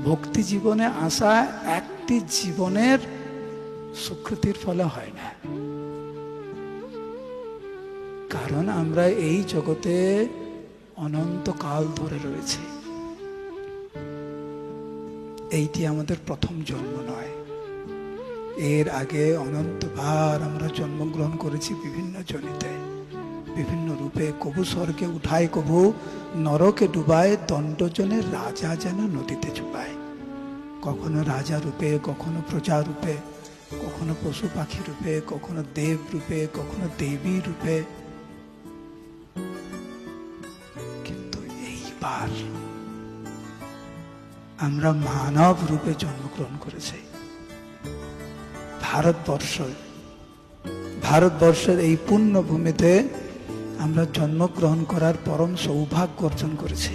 ভক্তি জীবনে আসা একটি জীবনের সুকৃতির ফলে হয় না। কারণ আমরা এই জগতে অনন্তকাল ধরে রয়েছি। এইটি আমাদের প্রথম জন্ম নয়। এর আগে অনন্তবার আমরা জন্মগ্রহণ করেছি বিভিন্ন জনিতে, বিভিন্ন রূপে। কবু স্বর্গে উঠায়, কবু নরকে ডুবায়, দণ্ডজনের রাজা যেন নদীতে চুবায়। কখনো রাজা রূপে, কখনো প্রজা রূপে, কখনো পশু পাখি রূপে, কখনো দেব রূপে, কখনো দেবী রূপে। কিন্তু এইবার আমরা মানব রূপে জন্মগ্রহণ করেছি। ভারতবর্ষের এই পুণ্যভূমিতে আমরা জন্মগ্রহণ করার পরম সৌভাগ্য অর্জন করেছি।